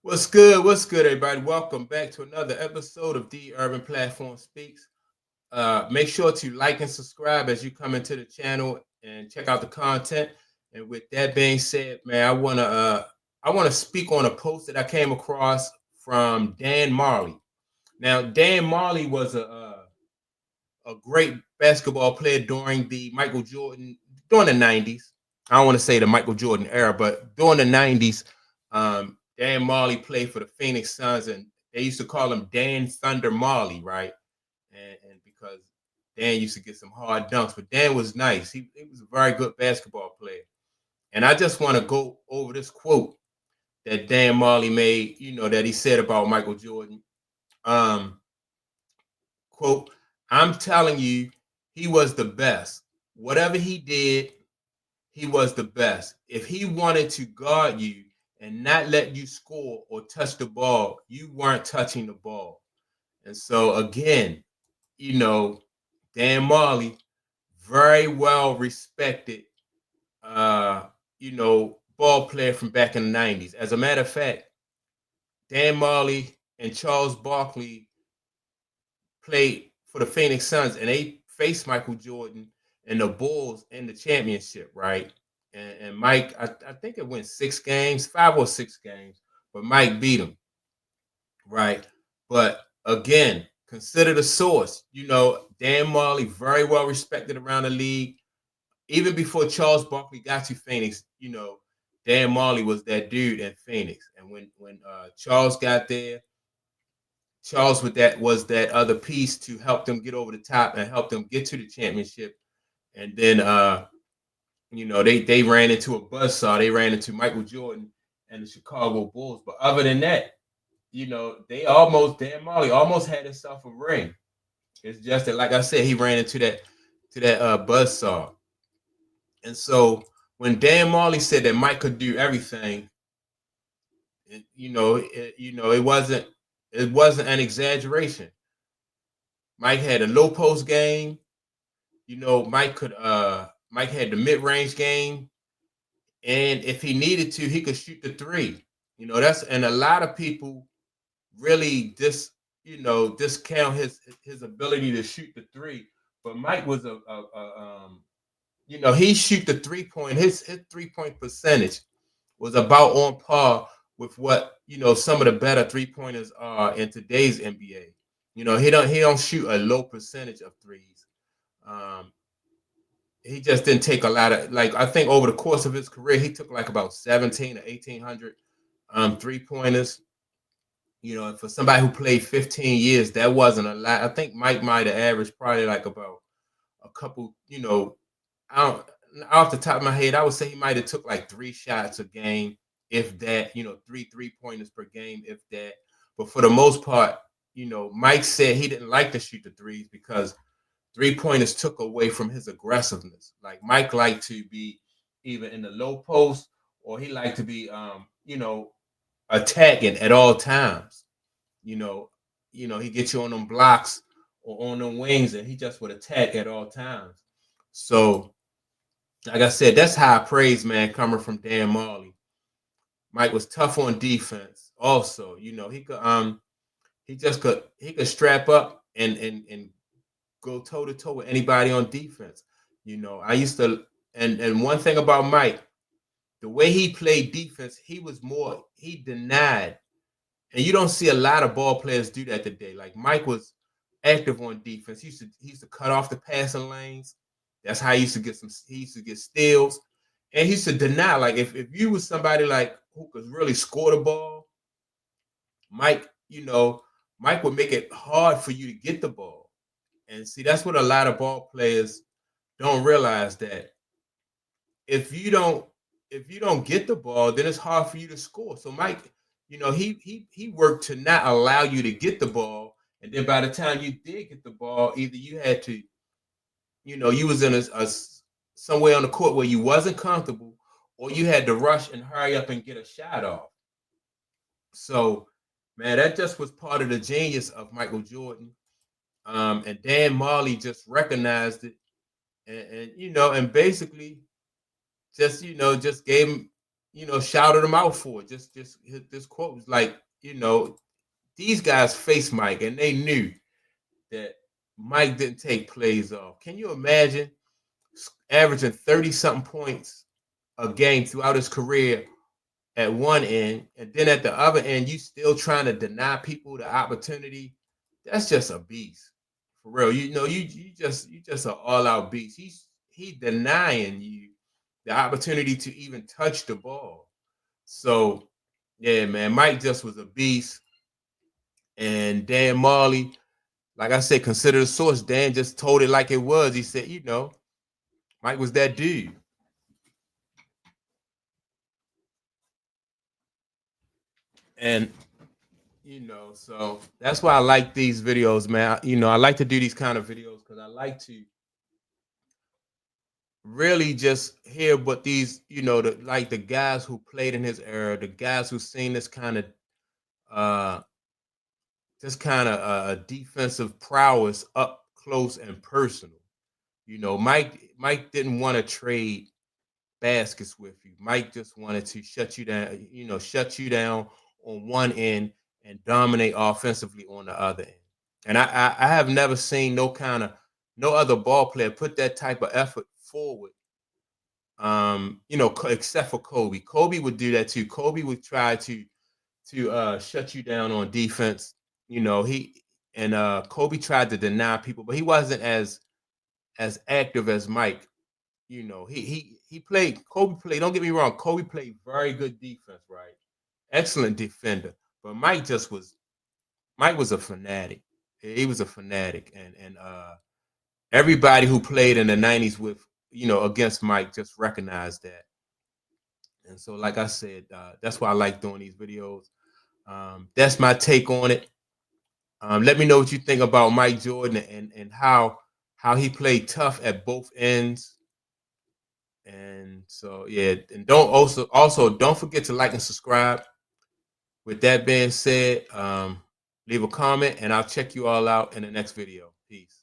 What's good? What's good, everybody? Welcome back to another episode of The Urban Platform Speaks. Make sure to like and subscribe as you come into the channel and check out the content. And with that being said, man, I wanna speak on a post that I came across from Dan Marley. Now, Dan Marley was a great basketball player during the Michael Jordan during the '90s. I don't want to say the Michael Jordan era, but during the '90s, Dan Marley played for the Phoenix Suns, and they used to call him Dan Thunder Marley, right? And because Dan used to get some hard dunks, but Dan was nice. He was a very good basketball player. And I just want to go over this quote that Dan Marley made, that he said about Michael Jordan. Um, Quote, I'm telling you, he was the best. Whatever he did, he was the best. If he wanted to guard you and not let you score or touch the ball, you weren't touching the ball. And so, again, you know, Dan Marley, very well respected, uh, ball player from back in the 90s. As a matter of fact, Dan Marley and Charles Barkley played for the Phoenix Suns, and they faced Michael Jordan and the Bulls in the championship, right? And Mike, I think it went 6 games, 5 or 6 games, but Mike beat him, right? But again, consider the source. Dan Marley, very well respected around the league. Even before Charles Barkley got to Phoenix, Dan Marley was that dude in Phoenix. And when Charles got there, Charles with that was that other piece to help them get over the top and help them get to the championship. And then they ran into a buzzsaw. They ran into Michael Jordan and the Chicago Bulls. But other than that, they almost Dan Marley almost had himself a ring. It's just that, like I said, he ran into that buzzsaw. And so when Dan Marley said that Mike could do everything, it wasn't an exaggeration. Mike had a low post game. Mike had the mid-range game, and if he needed to, he could shoot the three. That's and a lot of people really discount his ability to shoot the three. But Mike was he shoot the 3 point. His 3 point percentage was about on par with what some of the better 3 pointers are in today's NBA. He don't shoot a low percentage of threes. Um, he just didn't take a lot of, like, I think over the course of his career he took like about 17 or 1800 3 pointers. And for somebody who played 15 years, that wasn't a lot. I think Mike might have averaged probably like about a couple. I don't, off the top of my head, I would say he might have took like 3 shots a game, if that. Three pointers per game, if that. But for the most part, Mike said he didn't like to shoot the threes because 3 pointers took away from his aggressiveness. Like Mike liked to be either in the low post, or he liked to be attacking at all times. You know, he gets you on them blocks or on them wings, and he just would attack at all times. So, like I said, that's high praise, man, coming from Dan Marley. Mike was tough on defense. Also, he could strap up and go toe to toe with anybody on defense. I used to, and one thing about Mike, the way he played defense, he denied. And you don't see a lot of ball players do that today. Like Mike was active on defense. He used to cut off the passing lanes. That's how he used to get steals. And he used to deny. Like if you was somebody like who could really score the ball, Mike, Mike would make it hard for you to get the ball. And see, that's what a lot of ball players don't realize, that if you don't get the ball, then it's hard for you to score. So Mike, he worked to not allow you to get the ball, and then by the time you did get the ball, either you had to, you was in a somewhere on the court where you wasn't comfortable, or you had to rush and hurry up and get a shot off. So, man, that just was part of the genius of Michael Jordan. And Dan Marley just recognized it, and basically just gave him. shouted him out for it. Just hit this quote was like, these guys faced Mike and they knew that Mike didn't take plays off. Can you imagine averaging 30 something points a game throughout his career at one end, and then at the other end, you still trying to deny people the opportunity? That's just a beast. For real. You just an all-out beast. He denying you the opportunity to even touch the ball. So yeah, man, Mike just was a beast. And Dan Marley, like I said, consider the source. Dan just told it like it was. He said, Mike was that dude. And so that's why I like these videos, man. I like to do these kind of videos because I like to really just hear what these, the guys who played in his era, the guys who seen this kind of uh defensive prowess up close and personal. Mike didn't want to trade baskets with you. Mike just wanted to shut you down, shut you down on one end and dominate offensively on the other end. And I have never seen no other ball player put that type of effort forward. Except for Kobe. Kobe would do that too. Kobe would try to shut you down on defense. Kobe tried to deny people, but he wasn't as active as Mike. He played. Kobe played. Don't get me wrong. Kobe played very good defense, right? Excellent defender. But Mike was a fanatic. He was a fanatic, and everybody who played in the '90s with against Mike just recognized that. And so, like I said, that's why I like doing these videos. That's my take on it. Let me know what you think about Mike Jordan and how he played tough at both ends. And so yeah, and don't don't forget to like and subscribe. With that being said, leave a comment and I'll check you all out in the next video. Peace.